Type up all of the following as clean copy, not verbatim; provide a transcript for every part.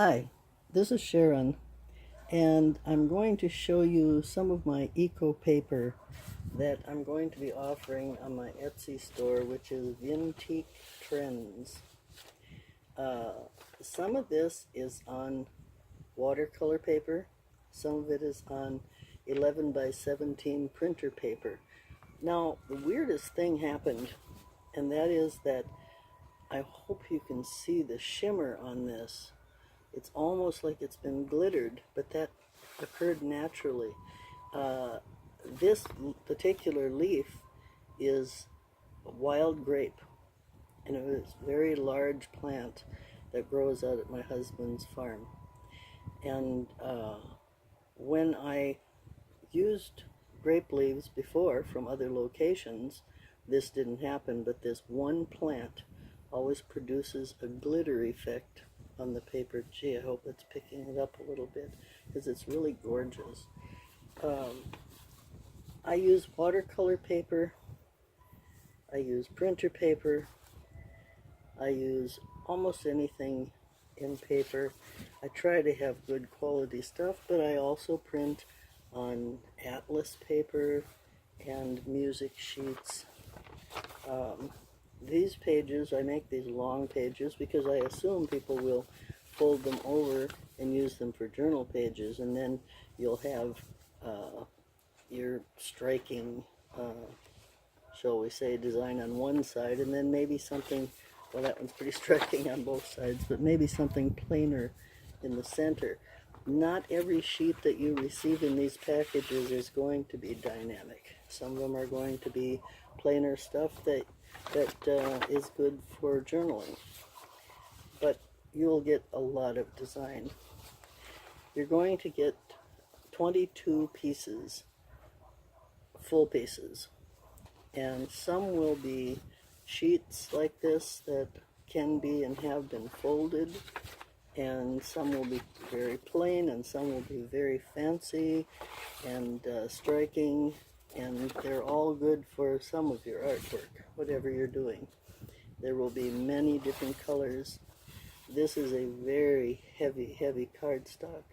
Hi, this is Sharon, and I'm going to show you some of my eco paper that I'm going to be offering on my Etsy store, which is Vintique Trends. Uh, some of this is on watercolor paper, some of it is on 11 by 17 printer paper. Now, the weirdest thing happened, and that is that I hope you can see the shimmer on this. It's almost like it's been glittered, but that occurred naturally. Uh, this particular leaf is a wild grape, and it was a very large plant that grows out at my husband's farm. And when I used grape leaves before from other locations, this didn't happen, but this one plant always produces a glitter effect on the paper. Gee, I hope it's picking it up a little bit because it's really gorgeous. I use watercolor paper, I use printer paper, I use almost anything in paper. I try to have good quality stuff, but I also print on atlas paper and music sheets. These pages, I make these long pages because I assume people will fold them over and use them for journal pages, and then you'll have your striking, shall we say, design on one side, and then maybe something, well, that one's pretty striking on both sides, but maybe something plainer in the center. Not every sheet that you receive in these packages is going to be dynamic. Some of them are going to be plainer stuff that is good for journaling, but you'll get a lot of design. You're going to get 22 pieces, full pieces, and some will be sheets like this that can be and have been folded, and some will be very plain, and some will be very fancy and striking, and they're all good for some of your artwork, whatever you're doing. There will be many different colors. This is a very heavy cardstock,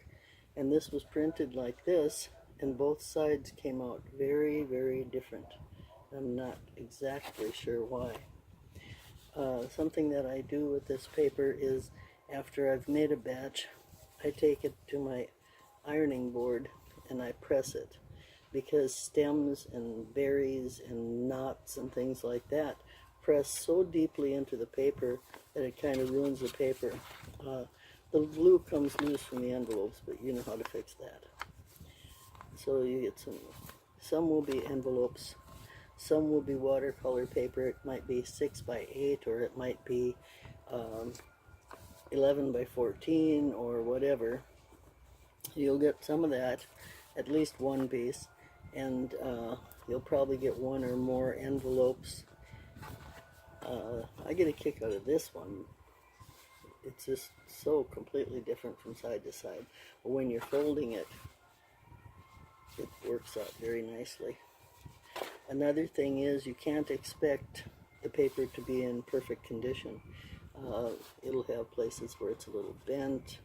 and this was printed like this, and both sides came out very different. I'm not exactly sure why. Something that I do with this paper is, after I've made a batch, I take it to my ironing board and I press it, because stems and berries and knots and things like that press so deeply into the paper that it kind of ruins the paper. The glue comes loose from the envelopes, but you know how to fix that. So you get some will be envelopes, some will be watercolor paper. It might be 6 by 8, or it might be 11 by 14, or whatever. You'll get some of that, at least one piece, and you'll probably get one or more envelopes. I get a kick out of this one. It's just so completely different from side to side. But when you're folding it, it works out very nicely. Another thing is, you can't expect the paper to be in perfect condition. It'll have places where it's a little bent.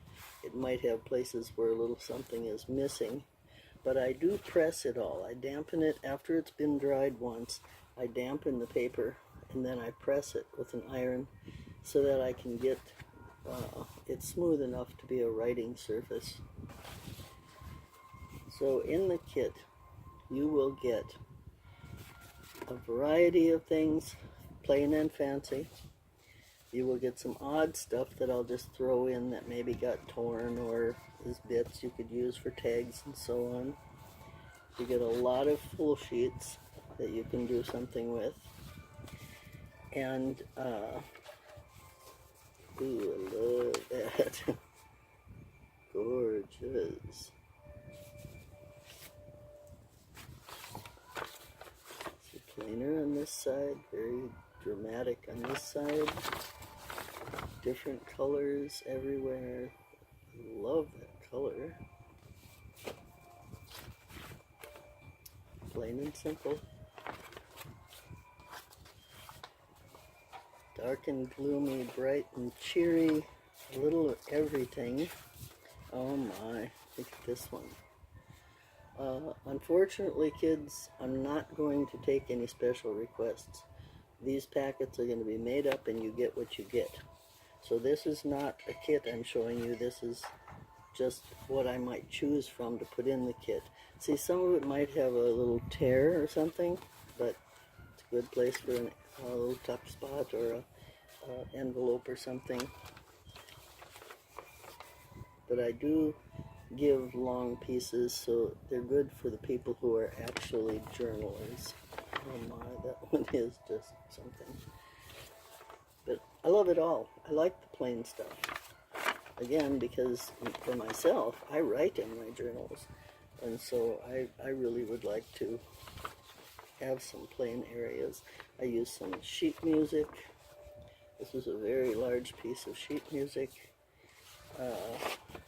It might have places where a little something is missing. But I do press it all. I dampen it after it's been dried once. I dampen the paper, and then I press it with an iron so that I can get it smooth enough to be a writing surface. So in the kit, you will get a variety of things, plain and fancy. You will get some odd stuff that I'll just throw in that maybe got torn or is bits you could use for tags and so on. You get a lot of full sheets that you can do something with. And, ooh, I love that. Gorgeous. See, plainer on this side, very dramatic on this side. Different colors everywhere. Love that color. Plain and simple. Dark and gloomy, bright and cheery. a little of everything. Oh my, look at this one. Unfortunately, kids, I'm not going to take any special requests. These packets are going to be made up and you get what you get. So this is not a kit I'm showing you. This is just what I might choose from to put in the kit. See, some of it might have a little tear or something, but it's a good place for a little tough spot or a envelope or something. But I do give long pieces, so they're good for the people who are actually journalers. Oh my, that one is just something. But I love it all. I like the plain stuff. Again, because for myself, I write in my journals, and so I really would like to have some plain areas. I use some sheet music. This is a very large piece of sheet music. I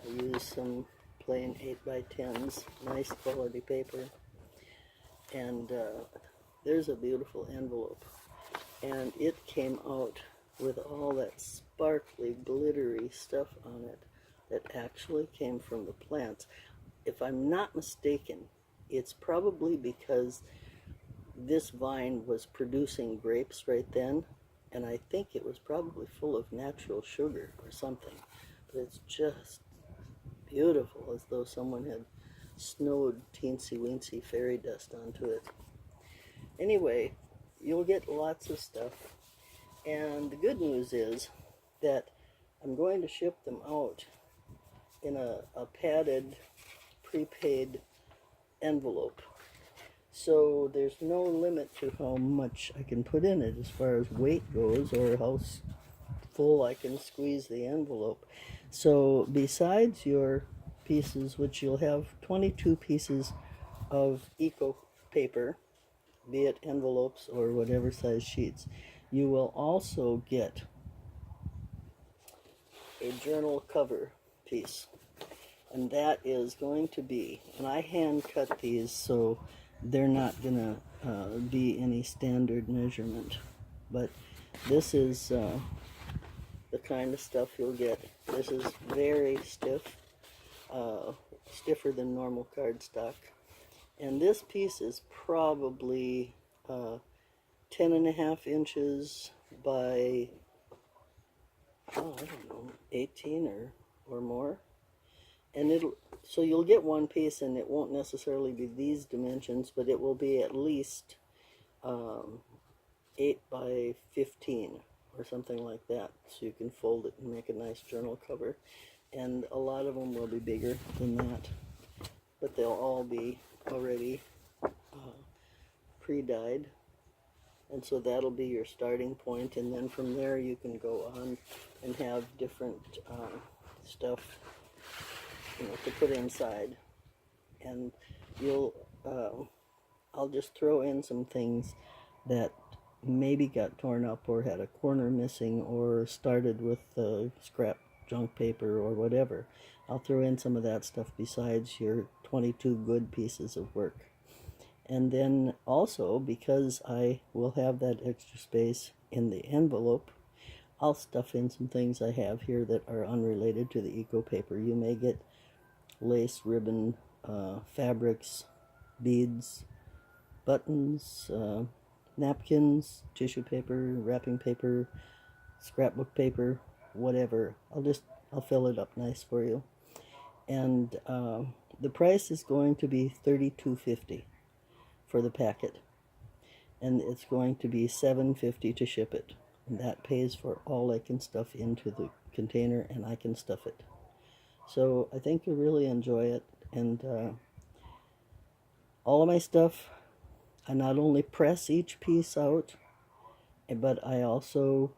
use some plain 8x10s, nice quality paper, and there's a beautiful envelope, and it came out with all that sparkly, glittery stuff on it that actually came from the plants. If I'm not mistaken, it's probably because this vine was producing grapes right then, and I think it was probably full of natural sugar or something. But it's just beautiful, as though someone had snowed teensy-weensy fairy dust onto it. Anyway, you'll get lots of stuff. And the good news is that I'm going to ship them out in a padded, prepaid envelope. So there's no limit to how much I can put in it as far as weight goes, or how full I can squeeze the envelope. So besides your pieces, which you'll have 22 pieces of eco paper, be it envelopes or whatever size sheets, you will also get a journal cover piece. And that is going to be, and I hand cut these so they're not going to be any standard measurement. But this is the kind of stuff you'll get. This is very stiff, stiffer than normal cardstock. And this piece is probably 10.5 inches by, I don't know, 18 or more. And so you'll get one piece, and it won't necessarily be these dimensions, but it will be at least 8 by 15 or something like that, so you can fold it and make a nice journal cover. And a lot of them will be bigger than that, but they'll all be already pre-dyed, and so that'll be your starting point. And then from there you can go on and have different stuff, you know, to put inside. And you'll I'll just throw in some things that maybe got torn up or had a corner missing or started with scrap junk paper or whatever. I'll throw in some of that stuff besides your 22 good pieces of work. And then also, because I will have that extra space in the envelope, I'll stuff in some things I have here that are unrelated to the eco paper. You may get lace, ribbon, fabrics, beads, buttons, napkins, tissue paper, wrapping paper, scrapbook paper, whatever. I'll fill it up nice for you. And the price is going to be $32.50 for the packet, and it's going to be $7.50 to ship it. And that pays for all I can stuff into the container, and I can stuff it. So I think you'll really enjoy it. And all of my stuff, I not only press each piece out, but I also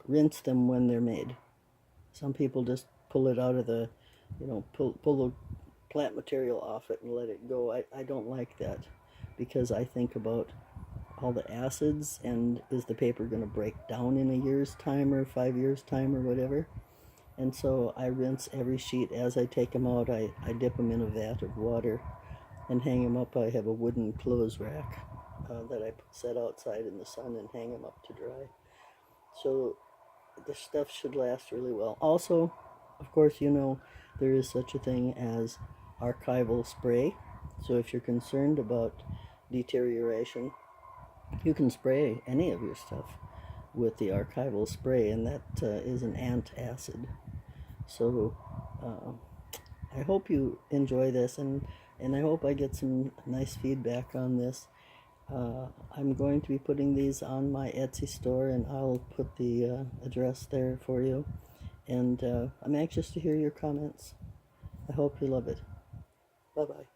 rinse them when they're made. Some people just pull it out of the, pull the plant material off it and let it go. I don't like that, because I think about all the acids, and is the paper going to break down in a year's time or 5 years' time or whatever. And so I rinse every sheet as I take them out. I dip them in a vat of water and hang them up. I have a wooden clothes rack that I set outside in the sun and hang them up to dry. So this stuff should last really well. Also, of course, you know, there is such a thing as archival spray. So if you're concerned about deterioration, you can spray any of your stuff with the archival spray, and that is an antacid. So I hope you enjoy this, and I hope I get some nice feedback on this. I'm going to be putting these on my Etsy store, and I'll put the address there for you. And I'm anxious to hear your comments. I hope you love it. Bye-bye.